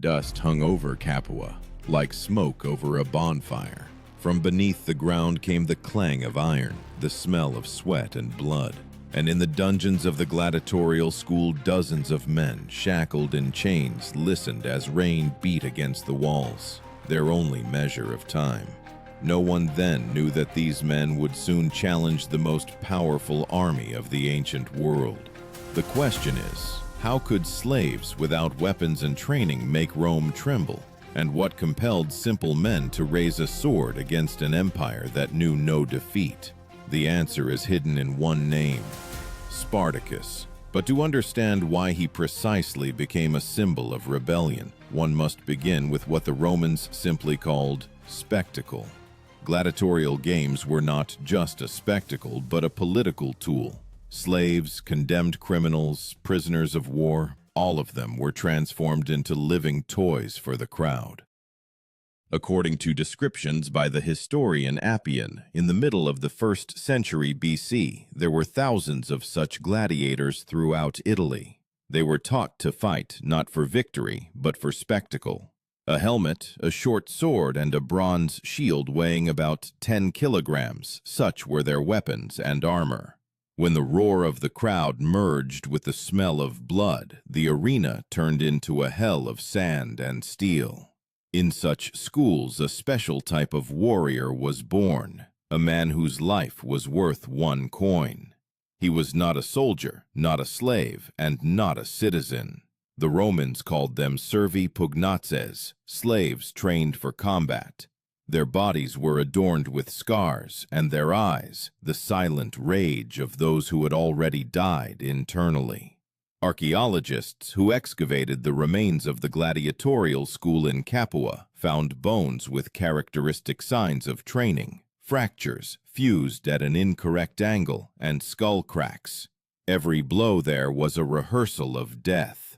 dust hung over Capua, like smoke over a bonfire. From beneath the ground came the clang of iron, the smell of sweat and blood. And in the dungeons of the gladiatorial school, dozens of men, shackled in chains, listened as rain beat against the walls, their only measure of time. No one then knew that these men would soon challenge the most powerful army of the ancient world. The question is, how could slaves without weapons and training make Rome tremble? And what compelled simple men to raise a sword against an empire that knew no defeat? The answer is hidden in one name: Spartacus. But to understand why he precisely became a symbol of rebellion, one must begin with what the Romans simply called spectacle. Gladiatorial games were not just a spectacle, but a political tool. Slaves, condemned criminals, prisoners of war, all of them were transformed into living toys for the crowd. According to descriptions by the historian Appian, in the middle of the 1st century BC, there were thousands of such gladiators throughout Italy. They were taught to fight not for victory, but for spectacle. A helmet, a short sword, and a bronze shield weighing about 10 kilograms, such were their weapons and armor. When the roar of the crowd merged with the smell of blood, the arena turned into a hell of sand and steel. In such schools, a special type of warrior was born, a man whose life was worth 1 coin. He was not a soldier, not a slave, and not a citizen. The Romans called them servi pugnaces, slaves trained for combat. Their bodies were adorned with scars, and their eyes, the silent rage of those who had already died internally. Archaeologists who excavated the remains of the gladiatorial school in Capua found bones with characteristic signs of training, fractures fused at an incorrect angle, and skull cracks. Every blow there was a rehearsal of death.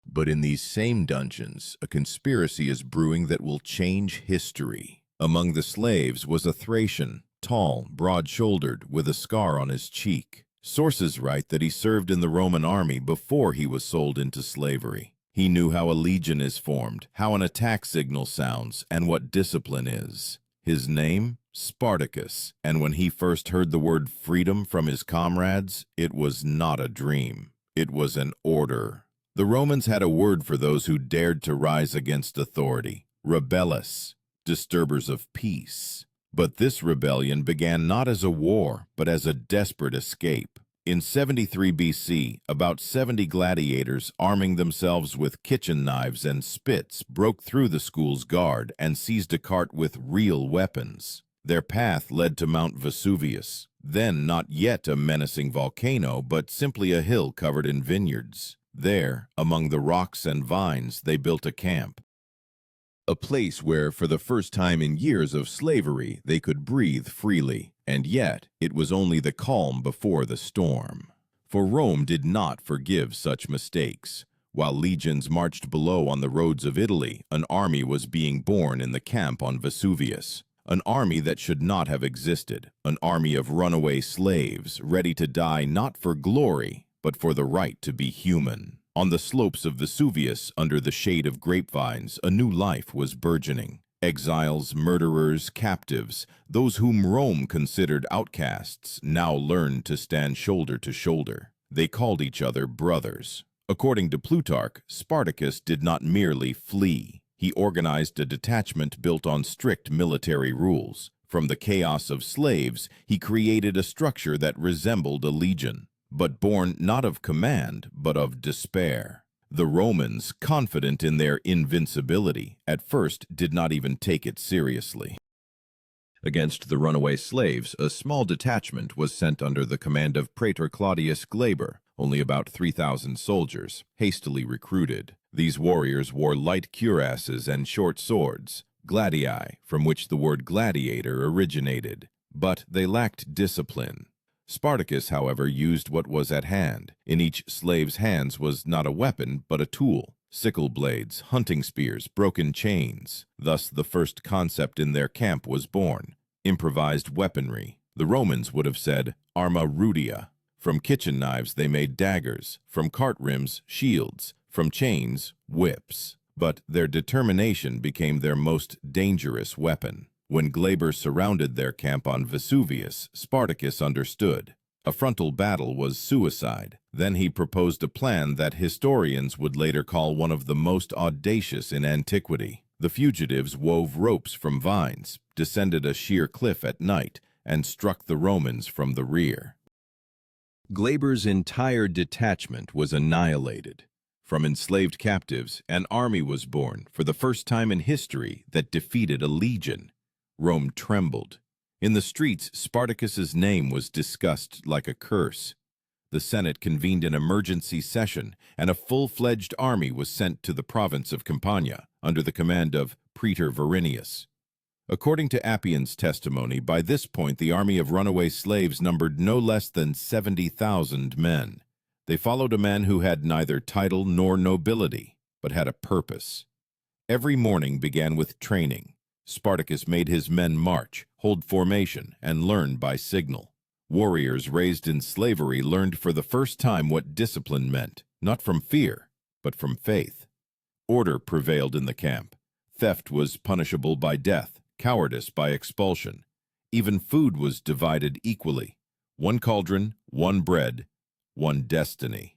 But in these same dungeons, a conspiracy is brewing that will change history. Among the slaves was a Thracian, tall, broad-shouldered, with a scar on his cheek. Sources write that he served in the Roman army before he was sold into slavery. He knew how a legion is formed, how an attack signal sounds, and what discipline is. His name? Spartacus. And when he first heard the word freedom from his comrades, it was not a dream. It was an order. The Romans had a word for those who dared to rise against authority: rebellis, disturbers of peace. But this rebellion began not as a war, but as a desperate escape. In 73 BC, about 70 gladiators, arming themselves with kitchen knives and spits, broke through the school's guard and seized a cart with real weapons. Their path led to Mount Vesuvius, then not yet a menacing volcano, but simply a hill covered in vineyards. There, among the rocks and vines, they built a camp. A place where, for the first time in years of slavery, they could breathe freely. And yet, it was only the calm before the storm. For Rome did not forgive such mistakes. While legions marched below on the roads of Italy, an army was being born in the camp on Vesuvius. An army that should not have existed. An army of runaway slaves, ready to die not for glory, but for the right to be human. On the slopes of Vesuvius, under the shade of grapevines, a new life was burgeoning. Exiles, murderers, captives, those whom Rome considered outcasts, now learned to stand shoulder to shoulder. They called each other brothers. According to Plutarch, Spartacus did not merely flee. He organized a detachment built on strict military rules. From the chaos of slaves, he created a structure that resembled a legion, but born not of command, but of despair. The Romans, confident in their invincibility, at first did not even take it seriously. Against the runaway slaves, a small detachment was sent under the command of Praetor Claudius Glaber, only about 3,000 soldiers, hastily recruited. These warriors wore light cuirasses and short swords, gladii, from which the word gladiator originated, but they lacked discipline. Spartacus, however, used what was at hand. In each slave's hands was not a weapon, but a tool: sickle blades, hunting spears, broken chains. Thus the first concept in their camp was born: improvised weaponry. The Romans would have said arma rudia. From kitchen knives they made daggers, from cart rims, shields, from chains, whips. But their determination became their most dangerous weapon. When Glaber surrounded their camp on Vesuvius, Spartacus understood. A frontal battle was suicide. Then he proposed a plan that historians would later call one of the most audacious in antiquity. The fugitives wove ropes from vines, descended a sheer cliff at night, and struck the Romans from the rear. Glaber's entire detachment was annihilated. From enslaved captives, an army was born for the first time in history that defeated a legion. Rome trembled. In the streets, Spartacus's name was discussed like a curse. The Senate convened an emergency session, and a full-fledged army was sent to the province of Campania under the command of Praetor Verinius. According to Appian's testimony, by this point the army of runaway slaves numbered no less than 70,000 men. They followed a man who had neither title nor nobility, but had a purpose. Every morning began with training. Spartacus made his men march, hold formation, and learn by signal. Warriors raised in slavery learned for the first time what discipline meant, not from fear, but from faith. Order prevailed in the camp. Theft was punishable by death, cowardice by expulsion. Even food was divided equally. One cauldron, one bread, one destiny.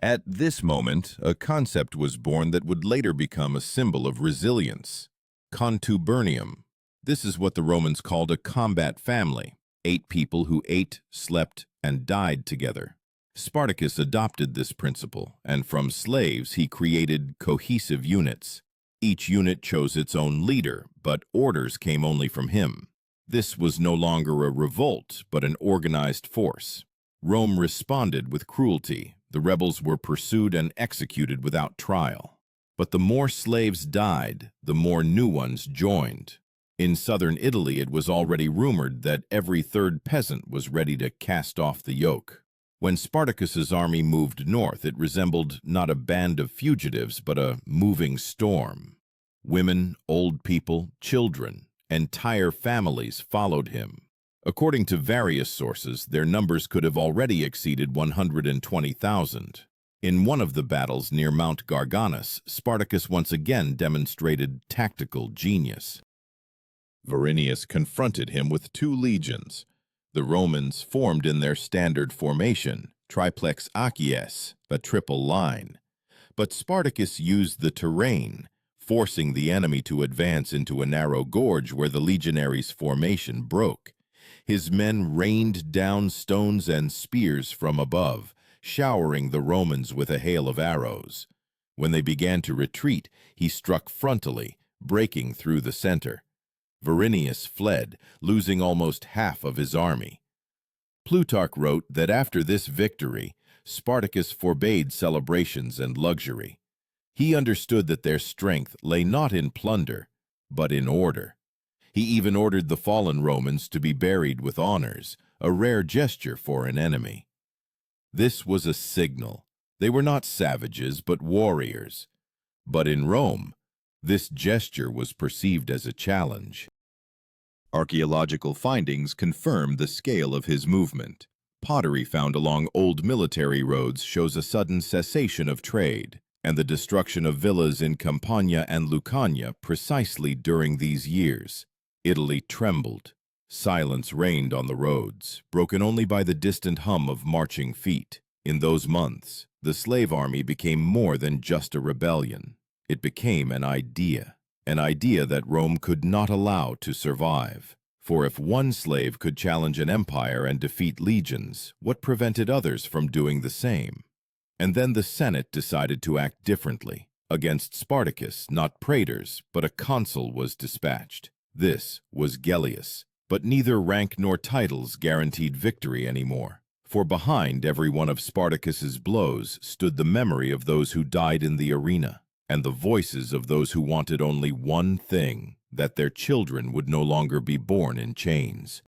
At this moment, a concept was born that would later become a symbol of resilience. Contubernium. This is what the Romans called a combat family, 8 people who ate, slept, and died together. Spartacus adopted this principle, and from slaves he created cohesive units. Each unit chose its own leader, but orders came only from him. This was no longer a revolt, but an organized force. Rome responded with cruelty. The rebels were pursued and executed without trial. But the more slaves died, the more new ones joined. In southern Italy, it was already rumored that every third peasant was ready to cast off the yoke. When Spartacus's army moved north, it resembled not a band of fugitives, but a moving storm. Women, old people, children, entire families followed him. According to various sources, their numbers could have already exceeded 120,000. In one of the battles near Mount Garganus, Spartacus once again demonstrated tactical genius. Verinius confronted him with 2 legions. The Romans formed in their standard formation, triplex acies, a triple line. But Spartacus used the terrain, forcing the enemy to advance into a narrow gorge where the legionaries' formation broke. His men rained down stones and spears from above, showering the Romans with a hail of arrows. When they began to retreat, he struck frontally, breaking through the center. Verinius fled, losing almost half of his army. Plutarch wrote that after this victory, Spartacus forbade celebrations and luxury. He understood that their strength lay not in plunder, but in order. He even ordered the fallen Romans to be buried with honors, a rare gesture for an enemy. This was a signal. They were not savages, but warriors. But in Rome, this gesture was perceived as a challenge. Archaeological findings confirm the scale of his movement. Pottery found along old military roads shows a sudden cessation of trade, and the destruction of villas in Campania and Lucania precisely during these years. Italy trembled. Silence reigned on the roads, broken only by the distant hum of marching feet. In those months, the slave army became more than just a rebellion. It became an idea that Rome could not allow to survive. For if one slave could challenge an empire and defeat legions, what prevented others from doing the same? And then the Senate decided to act differently. Against Spartacus, not praetors, but a consul was dispatched. This was Gellius. But neither rank nor titles guaranteed victory anymore. For behind every one of Spartacus's blows stood the memory of those who died in the arena, and the voices of those who wanted only one thing, that their children would no longer be born in chains.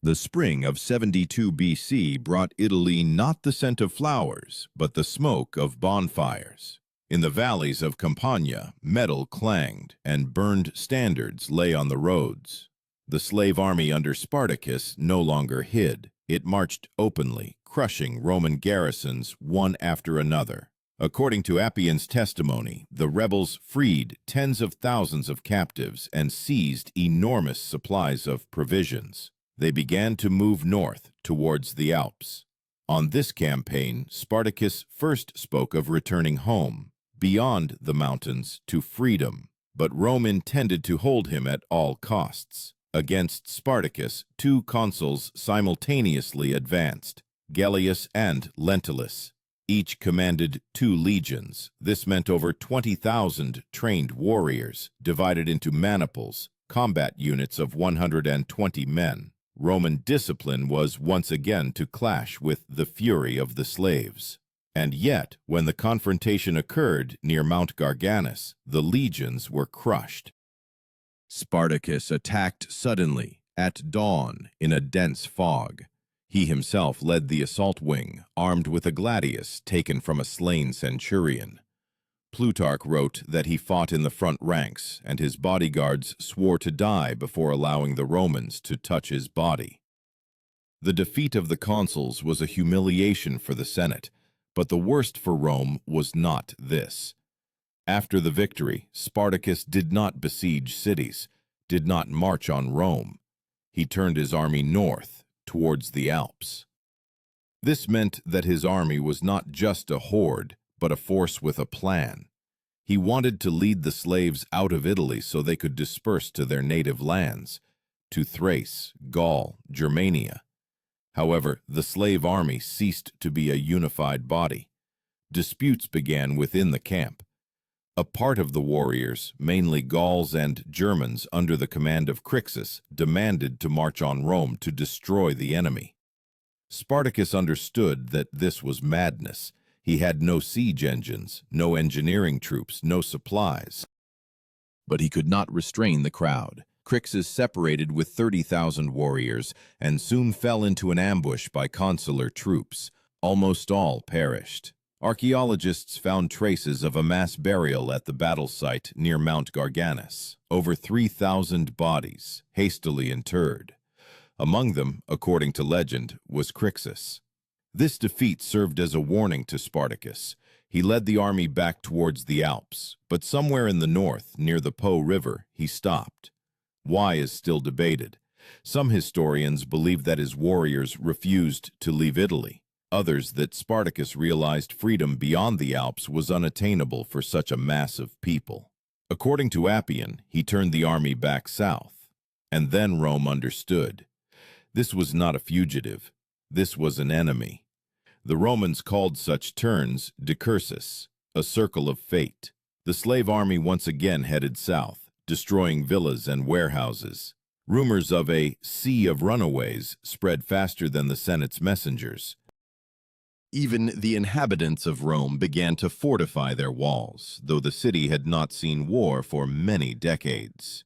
The spring of 72 BC brought Italy not the scent of flowers, but the smoke of bonfires. In the valleys of Campania, metal clanged, and burned standards lay on the roads. The slave army under Spartacus no longer hid. It marched openly, crushing Roman garrisons one after another. According to Appian's testimony, the rebels freed tens of thousands of captives and seized enormous supplies of provisions. They began to move north towards the Alps. On this campaign, Spartacus first spoke of returning home, beyond the mountains, to freedom, but Rome intended to hold him at all costs. Against Spartacus, two consuls simultaneously advanced, Gellius and Lentulus. Each commanded 2 legions. This meant over 20,000 trained warriors, divided into maniples, combat units of 120 men. Roman discipline was once again to clash with the fury of the slaves. And yet, when the confrontation occurred near Mount Garganus, the legions were crushed. Spartacus attacked suddenly, at dawn, in a dense fog. He himself led the assault wing, armed with a gladius taken from a slain centurion. Plutarch wrote that he fought in the front ranks, and his bodyguards swore to die before allowing the Romans to touch his body. The defeat of the consuls was a humiliation for the Senate, but the worst for Rome was not this. After the victory, Spartacus did not besiege cities, did not march on Rome. He turned his army north, towards the Alps. This meant that his army was not just a horde, but a force with a plan. He wanted to lead the slaves out of Italy so they could disperse to their native lands, to Thrace, Gaul, Germania. However, the slave army ceased to be a unified body. Disputes began within the camp. A part of the warriors, mainly Gauls and Germans under the command of Crixus, demanded to march on Rome to destroy the enemy. Spartacus understood that this was madness. He had no siege engines, no engineering troops, no supplies. But he could not restrain the crowd. Crixus separated with 30,000 warriors and soon fell into an ambush by consular troops. Almost all perished. Archaeologists found traces of a mass burial at the battle site near Mount Garganus. Over 3,000 bodies, hastily interred. Among them, according to legend, was Crixus. This defeat served as a warning to Spartacus. He led the army back towards the Alps, but somewhere in the north, near the Po River, he stopped. Why is still debated. Some historians believe that his warriors refused to leave Italy. Others that Spartacus realized freedom beyond the Alps was unattainable for such a mass of people. According to Appian, he turned the army back south. And then Rome understood. This was not a fugitive. This was an enemy. The Romans called such turns decursus, a circle of fate. The slave army once again headed south, destroying villas and warehouses. Rumors of a sea of runaways spread faster than the Senate's messengers. Even the inhabitants of Rome began to fortify their walls, though the city had not seen war for many decades.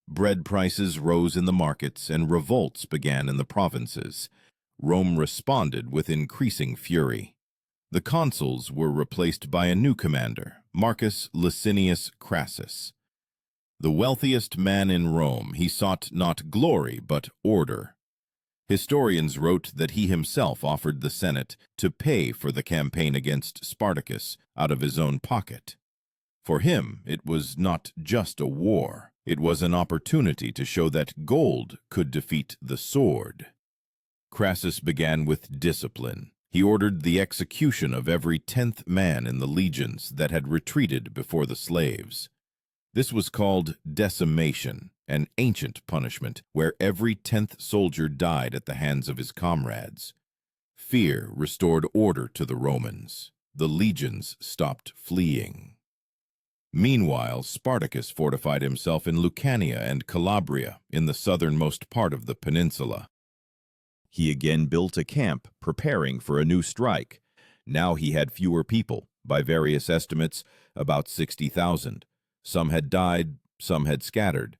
Bread prices rose in the markets and revolts began in the provinces. Rome responded with increasing fury. The consuls were replaced by a new commander, Marcus Licinius Crassus. The wealthiest man in Rome, he sought not glory but order. Historians wrote that he himself offered the Senate to pay for the campaign against Spartacus out of his own pocket. For him, it was not just a war. It was an opportunity to show that gold could defeat the sword. Crassus began with discipline. He ordered the execution of every 10th man in the legions that had retreated before the slaves. This was called decimation, an ancient punishment where every 10th soldier died at the hands of his comrades. Fear restored order to the Romans. The legions stopped fleeing. Meanwhile, Spartacus fortified himself in Lucania and Calabria, in the southernmost part of the peninsula. He again built a camp, preparing for a new strike. Now he had fewer people, by various estimates, about 60,000. Some had died, some had scattered.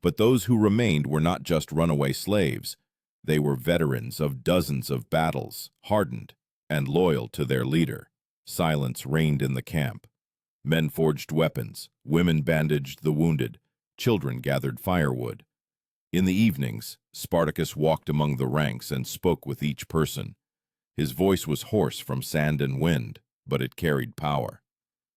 But those who remained were not just runaway slaves. They were veterans of dozens of battles, hardened and loyal to their leader. Silence reigned in the camp. Men forged weapons, women bandaged the wounded, children gathered firewood. In the evenings, Spartacus walked among the ranks and spoke with each person. His voice was hoarse from sand and wind, but it carried power.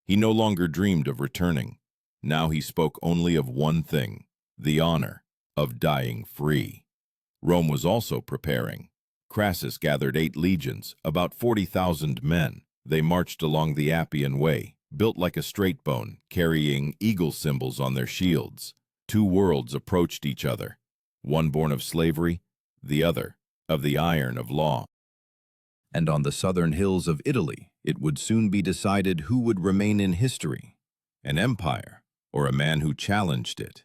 He no longer dreamed of returning. Now he spoke only of one thing, the honor of dying free. Rome was also preparing. Crassus gathered 8 legions, about 40,000 men. They marched along the Appian Way, built like a straight bone, carrying eagle symbols on their shields. 2 worlds approached each other, one born of slavery, the other of the iron of law. And on the southern hills of Italy, it would soon be decided who would remain in history, an empire or a man who challenged it.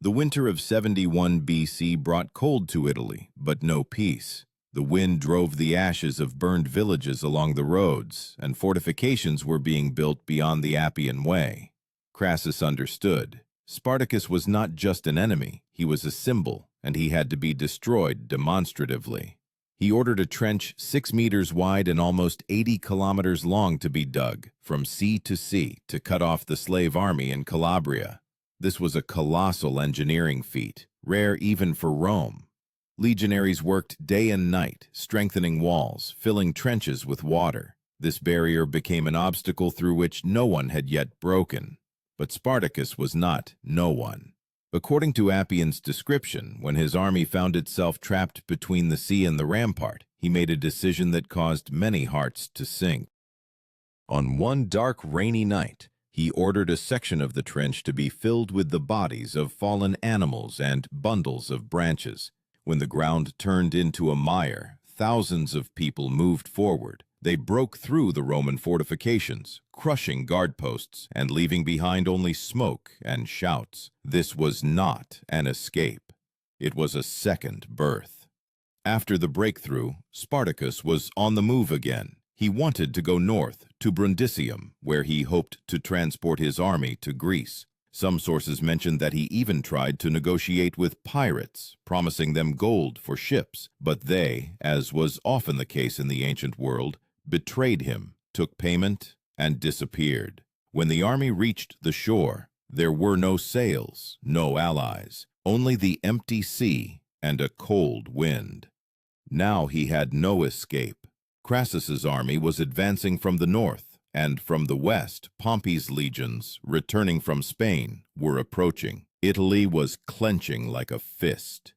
The winter of 71 BC brought cold to Italy, but no peace. The wind drove the ashes of burned villages along the roads, and fortifications were being built beyond the Appian Way. Crassus understood. Spartacus was not just an enemy, he was a symbol, and he had to be destroyed demonstratively. He ordered a trench 6 meters wide and almost 80 kilometers long to be dug, from sea, to cut off the slave army in Calabria. This was a colossal engineering feat, rare even for Rome. Legionaries worked day and night, strengthening walls, filling trenches with water. This barrier became an obstacle through which no one had yet broken. But Spartacus was not no one. According to Appian's description, when his army found itself trapped between the sea and the rampart, he made a decision that caused many hearts to sink. On one dark, rainy night, he ordered a section of the trench to be filled with the bodies of fallen animals and bundles of branches. When the ground turned into a mire, thousands of people moved forward. They broke through the Roman fortifications, crushing guard posts and leaving behind only smoke and shouts. This was not an escape. It was a second birth. After the breakthrough, Spartacus was on the move again. He wanted to go north to Brundisium, where he hoped to transport his army to Greece. Some sources mention that he even tried to negotiate with pirates, promising them gold for ships, but they, as was often the case in the ancient world, betrayed him, took payment, and disappeared. When the army reached the shore, there were no sails, no allies, only the empty sea and a cold wind. Now he had no escape. Crassus's army was advancing from the north, and from the west, Pompey's legions, returning from Spain, were approaching. Italy was clenching like a fist.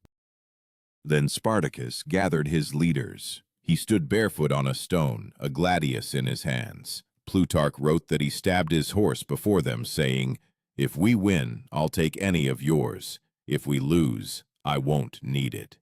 Then Spartacus gathered his leaders. He stood barefoot on a stone, a gladius in his hands. Plutarch wrote that he stabbed his horse before them, saying, "If we win, I'll take any of yours. If we lose, I won't need it."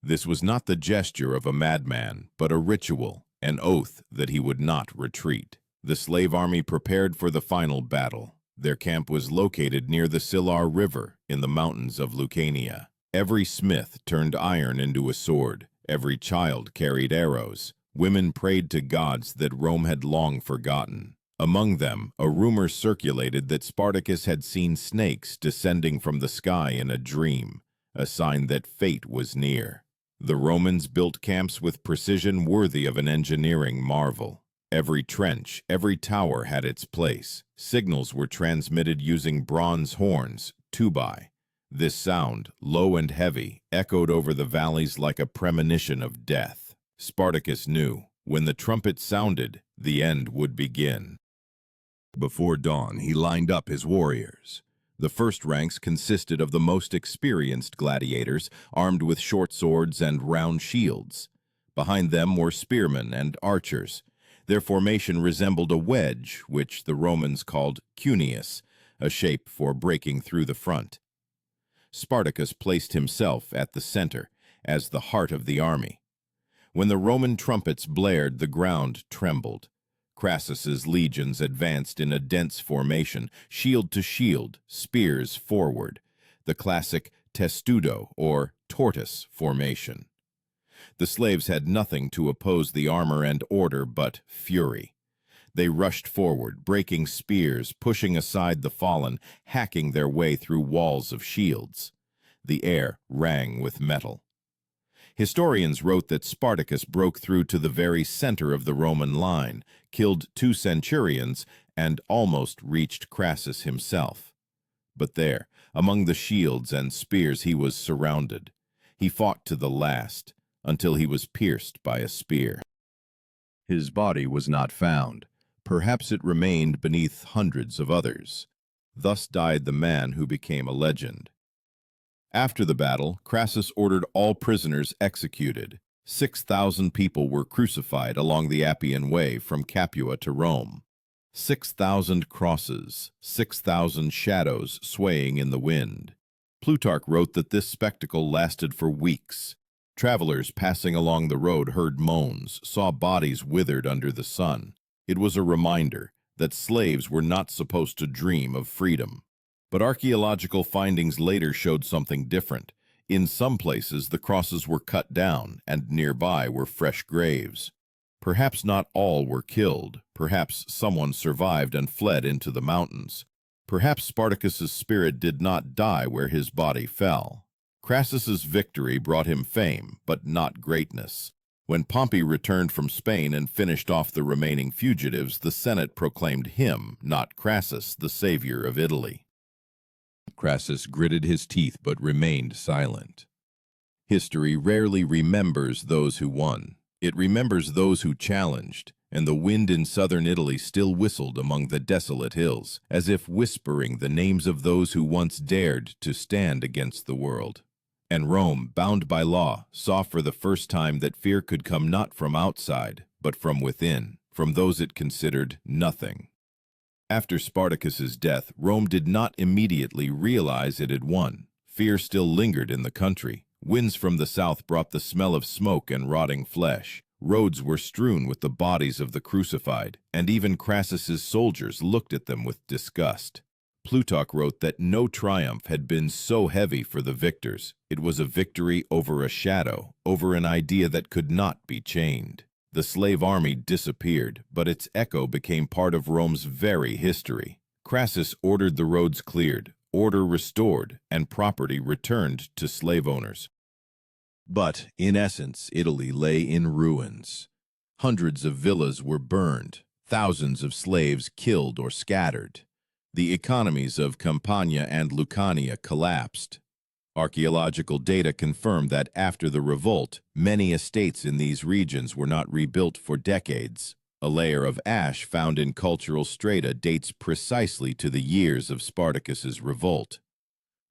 This was not the gesture of a madman, but a ritual, an oath that he would not retreat. The slave army prepared for the final battle. Their camp was located near the Silar River in the mountains of Lucania. Every smith turned iron into a sword. Every child carried arrows. Women prayed to gods that Rome had long forgotten. Among them, a rumor circulated that Spartacus had seen snakes descending from the sky in a dream, a sign that fate was near. The Romans built camps with precision worthy of an engineering marvel. Every trench, every tower had its place. Signals were transmitted using bronze horns, tubae. This sound, low and heavy, echoed over the valleys like a premonition of death. Spartacus knew, when the trumpet sounded, the end would begin. Before dawn, he lined up his warriors. The first ranks consisted of the most experienced gladiators, armed with short swords and round shields. Behind them were spearmen and archers. Their formation resembled a wedge, which the Romans called cuneus, a shape for breaking through the front. Spartacus placed himself at the center, as the heart of the army. When the Roman trumpets blared, the ground trembled. Crassus's legions advanced in a dense formation, shield to shield, spears forward, the classic testudo, or tortoise, formation. The slaves had nothing to oppose the armor and order but fury. They rushed forward, breaking spears, pushing aside the fallen, hacking their way through walls of shields. The air rang with metal. Historians wrote that Spartacus broke through to the very center of the Roman line, killed 2 centurions, and almost reached Crassus himself. But there, among the shields and spears, he was surrounded. He fought to the last, until he was pierced by a spear. His body was not found. perhaps it remained beneath hundreds of others. Thus died the man who became a legend. After the battle, Crassus ordered all prisoners executed. 6,000 people were crucified along the Appian Way from Capua to Rome. 6,000 crosses, 6,000 shadows swaying in the wind. Plutarch wrote that this spectacle lasted for weeks. Travelers passing along the road heard moans, saw bodies withered under the sun. It was a reminder that slaves were not supposed to dream of freedom. But archaeological findings later showed something different. In some places, the crosses were cut down, and nearby were fresh graves. Perhaps not all were killed. Perhaps someone survived and fled into the mountains. Perhaps Spartacus's spirit did not die where his body fell. Crassus's victory brought him fame, but not greatness. When Pompey returned from Spain and finished off the remaining fugitives, the Senate proclaimed him, not Crassus, the savior of Italy. Crassus gritted his teeth but remained silent. History rarely remembers those who won. It remembers those who challenged, and the wind in southern Italy still whistled among the desolate hills, as if whispering the names of those who once dared to stand against the world. And Rome, bound by law, saw for the first time that fear could come not from outside, but from within, from those it considered nothing. After Spartacus's death, Rome did not immediately realize it had won. Fear still lingered in the country. Winds from the south brought the smell of smoke and rotting flesh. Roads were strewn with the bodies of the crucified, and even Crassus's soldiers looked at them with disgust. Plutarch wrote that no triumph had been so heavy for the victors. It was a victory over a shadow, over an idea that could not be chained. The slave army disappeared, but its echo became part of Rome's very history. Crassus ordered the roads cleared, order restored, and property returned to slave owners. But, in essence, Italy lay in ruins. Hundreds of villas were burned, thousands of slaves killed or scattered. The economies of Campania and Lucania collapsed. Archaeological data confirm that after the revolt, many estates in these regions were not rebuilt for decades. A layer of ash found in cultural strata dates precisely to the years of Spartacus's revolt.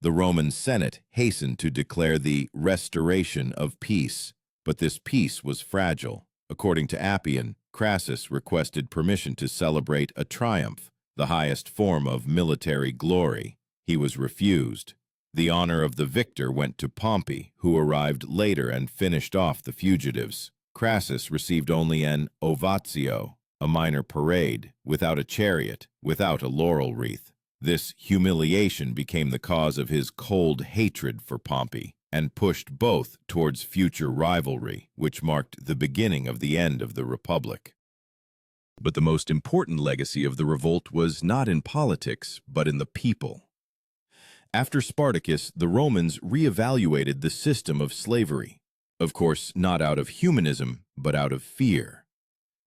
The Roman Senate hastened to declare the restoration of peace, but this peace was fragile. According to Appian, Crassus requested permission to celebrate a triumph, the highest form of military glory. He was refused. The honor of the victor went to Pompey, who arrived later and finished off the fugitives. Crassus received only an ovatio, a minor parade, without a chariot, without a laurel wreath. This humiliation became the cause of his cold hatred for Pompey, and pushed both towards future rivalry, which marked the beginning of the end of the Republic. But the most important legacy of the revolt was not in politics, but in the people. After Spartacus, the Romans reevaluated the system of slavery. Of course, not out of humanism, but out of fear.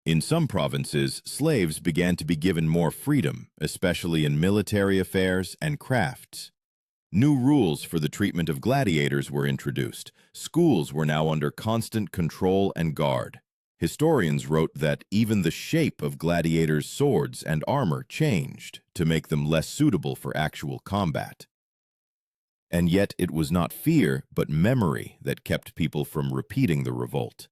In some provinces, slaves began to be given more freedom, especially in military affairs and crafts. New rules for the treatment of gladiators were introduced. Schools were now under constant control and guard. Historians wrote that even the shape of gladiators' swords and armor changed to make them less suitable for actual combat. And yet it was not fear, but memory that kept people from repeating the revolt.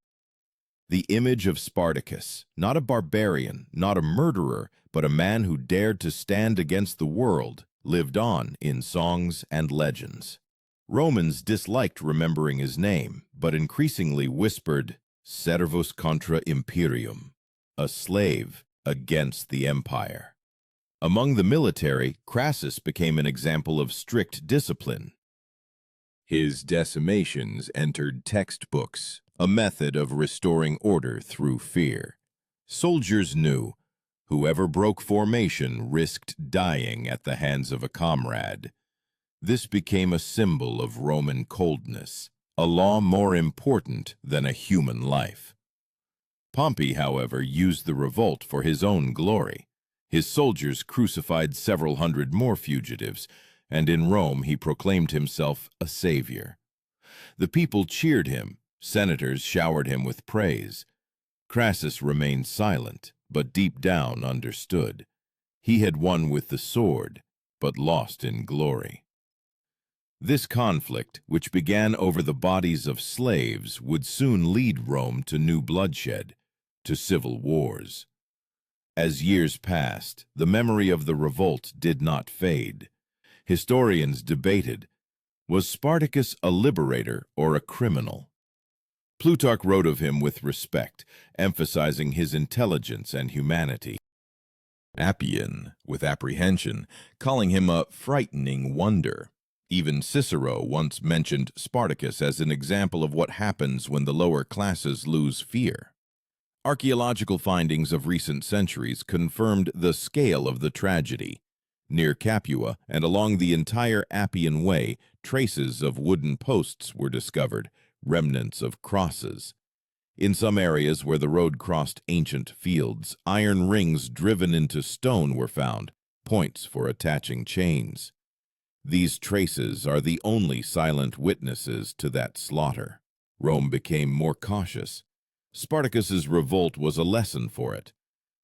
The image of Spartacus, not a barbarian, not a murderer, but a man who dared to stand against the world, lived on in songs and legends. Romans disliked remembering his name, but increasingly whispered, "Servus contra imperium," a slave against the empire. Among the military, Crassus became an example of strict discipline. His decimations entered textbooks, a method of restoring order through fear. Soldiers knew whoever broke formation risked dying at the hands of a comrade. This became a symbol of Roman coldness, a law more important than a human life. Pompey, however, used the revolt for his own glory. His soldiers crucified several hundred more fugitives, and in Rome he proclaimed himself a savior. The people cheered him, senators showered him with praise. Crassus remained silent, but deep down understood. He had won with the sword, but lost in glory. This conflict, which began over the bodies of slaves, would soon lead Rome to new bloodshed, to civil wars. As years passed, the memory of the revolt did not fade. Historians debated, was Spartacus a liberator or a criminal? Plutarch wrote of him with respect, emphasizing his intelligence and humanity. Appian, with apprehension, calling him a frightening wonder. Even Cicero once mentioned Spartacus as an example of what happens when the lower classes lose fear. Archaeological findings of recent centuries confirmed the scale of the tragedy. Near Capua and along the entire Appian Way, traces of wooden posts were discovered, remnants of crosses. In some areas where the road crossed ancient fields, iron rings driven into stone were found, points for attaching chains. These traces are the only silent witnesses to that slaughter. Rome became more cautious. Spartacus's revolt was a lesson for it.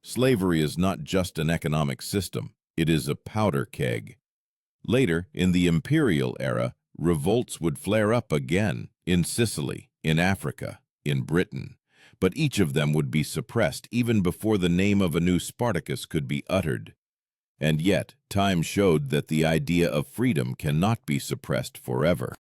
Slavery is not just an economic system, it is a powder keg. Later, in the imperial era, revolts would flare up again in Sicily, in Africa, in Britain, but each of them would be suppressed even before the name of a new Spartacus could be uttered. And yet, time showed that the idea of freedom cannot be suppressed forever.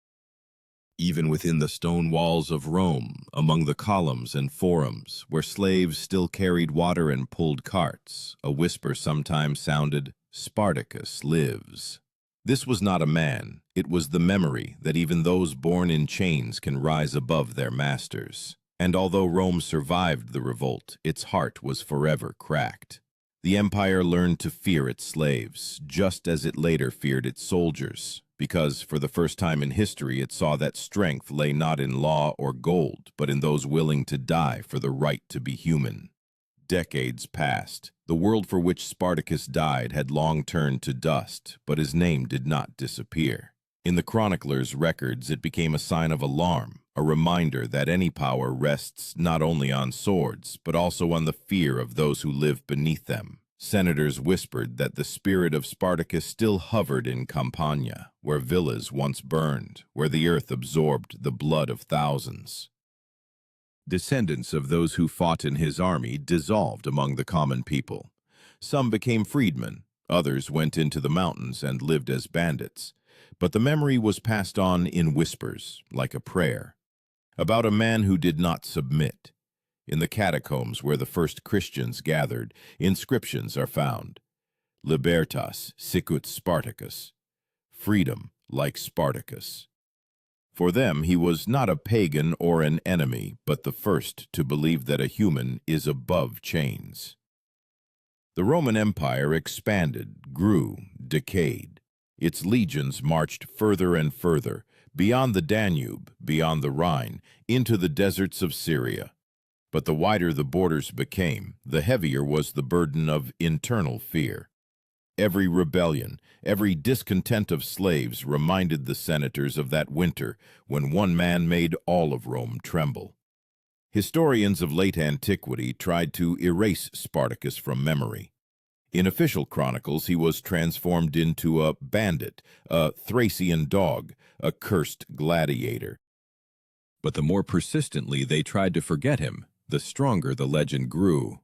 Even within the stone walls of Rome, among the columns and forums, where slaves still carried water and pulled carts, a whisper sometimes sounded, "Spartacus lives." This was not a man, it was the memory that even those born in chains can rise above their masters. And although Rome survived the revolt, its heart was forever cracked. The empire learned to fear its slaves, just as it later feared its soldiers, because for the first time in history it saw that strength lay not in law or gold, but in those willing to die for the right to be human. Decades passed. The world for which Spartacus died had long turned to dust, but his name did not disappear. In the chronicler's records, it became a sign of alarm, a reminder that any power rests not only on swords, but also on the fear of those who live beneath them. Senators whispered that the spirit of Spartacus still hovered in Campania, where villas once burned, where the earth absorbed the blood of thousands. Descendants of those who fought in his army dissolved among the common people. Some became freedmen, others went into the mountains and lived as bandits. But the memory was passed on in whispers, like a prayer, about a man who did not submit. In the catacombs where the first Christians gathered, inscriptions are found. Libertas sicut Spartacus, freedom like Spartacus. For them, he was not a pagan or an enemy, but the first to believe that a human is above chains. The Roman Empire expanded, grew, decayed. Its legions marched further and further, beyond the Danube, beyond the Rhine, into the deserts of Syria. But the wider the borders became, the heavier was the burden of internal fear. Every rebellion, every discontent of slaves reminded the senators of that winter when one man made all of Rome tremble. Historians of late antiquity tried to erase Spartacus from memory. In official chronicles, he was transformed into a bandit, a Thracian dog, a cursed gladiator. But the more persistently they tried to forget him, the stronger the legend grew.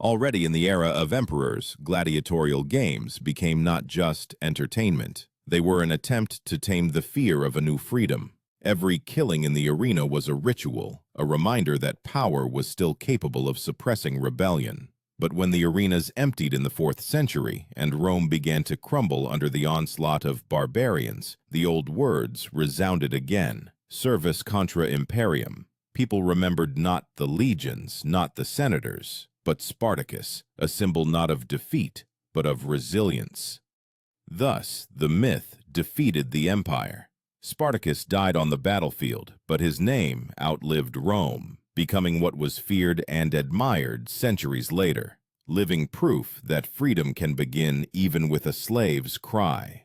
Already in the era of emperors, gladiatorial games became not just entertainment. They were an attempt to tame the fear of a new freedom. Every killing in the arena was a ritual, a reminder that power was still capable of suppressing rebellion. But when the arenas emptied in the 4th century and Rome began to crumble under the onslaught of barbarians, the old words resounded again, servus contra imperium. People remembered not the legions, not the senators, but Spartacus, a symbol not of defeat, but of resilience. Thus, the myth defeated the empire. Spartacus died on the battlefield, but his name outlived Rome, becoming what was feared and admired centuries later, living proof that freedom can begin even with a slave's cry.